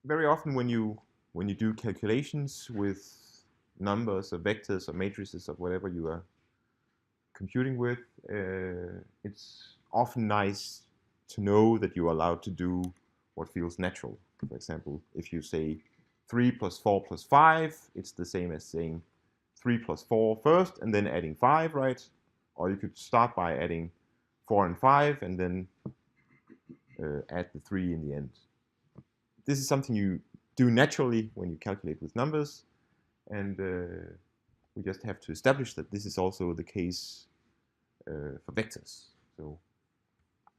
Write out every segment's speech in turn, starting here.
very often when you do calculations with numbers or vectors or matrices or whatever you are computing with, it's often nice to know that you are allowed to do what feels natural. For example, if you say 3 plus 4 plus 5, it's the same as saying 3 plus 4 first and then adding 5, right? Or you could start by adding 4 and 5 and then add the 3 in the end. This is something you do naturally when you calculate with numbers, and we just have to establish that this is also the case for vectors. So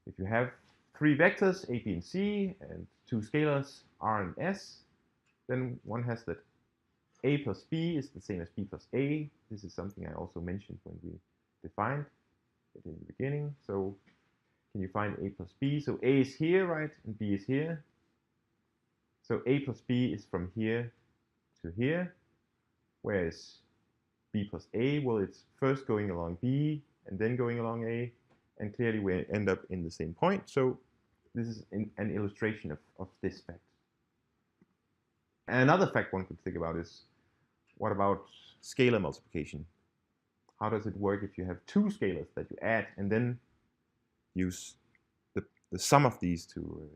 if you have three vectors, a, b, and c, and two scalars, r and s, then one has that a plus b is the same as b plus a. This is something I also mentioned when we defined it in the beginning. So can you find a plus b? So a is here, right? And b is here. So a plus b is from here to here, whereas b plus a, well, it's first going along b and then going along a, and clearly we end up in the same point. So this is an illustration of this fact. And another fact one could think about is, what about scalar multiplication? How does it work if you have two scalars that you add and then use the sum of these to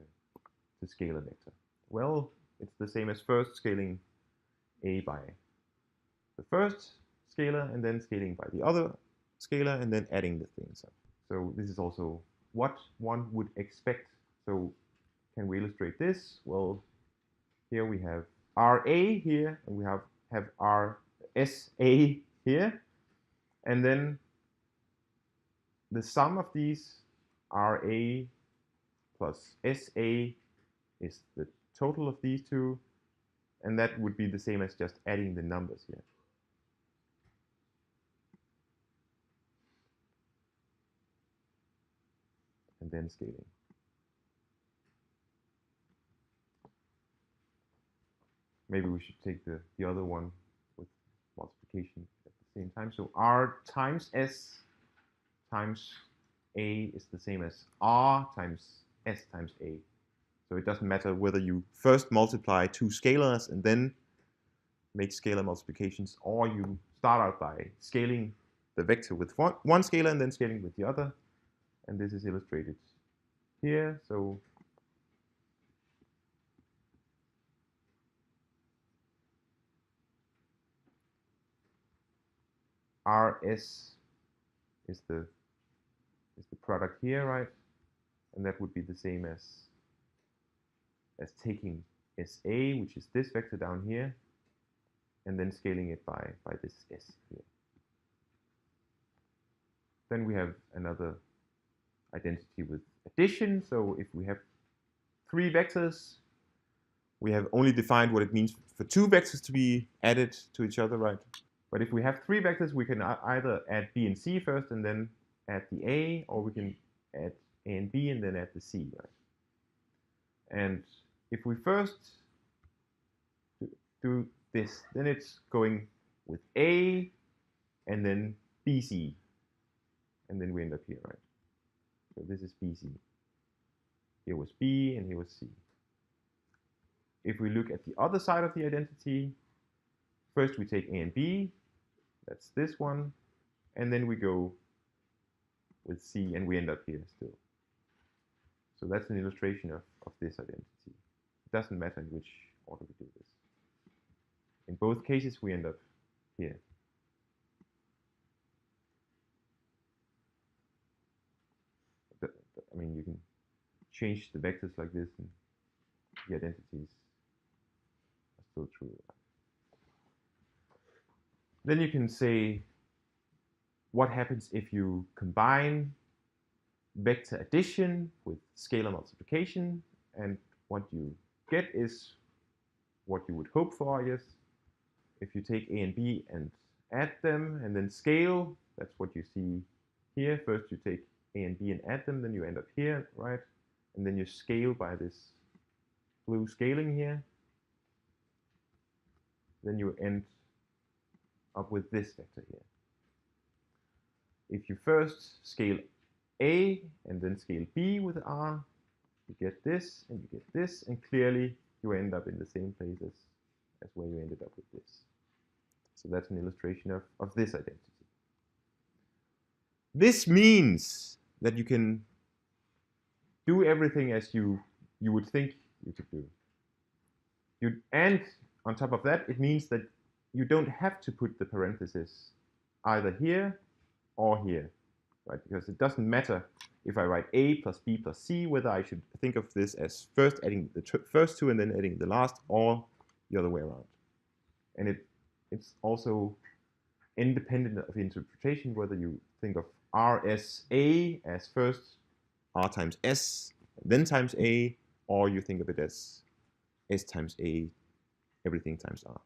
scale a vector? Well, it's the same as first scaling a by the first scalar and then scaling by the other scalar and then adding the things up. So this is also what one would expect. So can we illustrate this? Well, here we have RA here, and we have RSA here. And then the sum of these RA plus SA is the total of these two. And that would be the same as just adding the numbers here. And then scaling. Maybe we should take the other one with multiplication at the same time. So R times S times A is the same as R times S times A. So it doesn't matter whether you first multiply two scalars and then make scalar multiplications, or you start out by scaling the vector with one scalar and then scaling with the other. And this is illustrated here. So RS is the product here, right? And that would be the same as taking SA, which is this vector down here, and then scaling it by this S here. Then we have another identity with addition. So if we have three vectors, we have only defined what it means for two vectors to be added to each other, right? But if we have three vectors, we can either add b and c first and then add the a, or we can add a and b and then add the c, right? And if we first do this, then it's going with a and then bc, and then we end up here, right? So this is bc. Here was b and here was c. If we look at the other side of the identity, first we take a and b, that's this one, and then we go with c and we end up here still. So that's an illustration of this identity. It doesn't matter in which order we do this. In both cases, we end up here. I mean, you can change the vectors like this, and the identities are still true. Then you can say, what happens if you combine vector addition with scalar multiplication? And what you get is what you would hope for, I guess. If you take a and b and add them and then scale, that's what you see here. First you take a and b and add them, then you end up here, right? And then you scale by this blue scaling here. Then you end up with this vector here. If you first scale a and then scale b with r, you get this and you get this, and clearly you end up in the same place as where you ended up with this. So that's an illustration of this identity. This means that you can do everything as you would think you could do. And on top of that, it means that you don't have to put the parenthesis either here or here, right? Because it doesn't matter if I write A plus B plus C, whether I should think of this as first adding the first two and then adding the last, or the other way around. And it's also independent of interpretation, whether you think of RSA as first R times S, then times A, or you think of it as S times A, everything times R.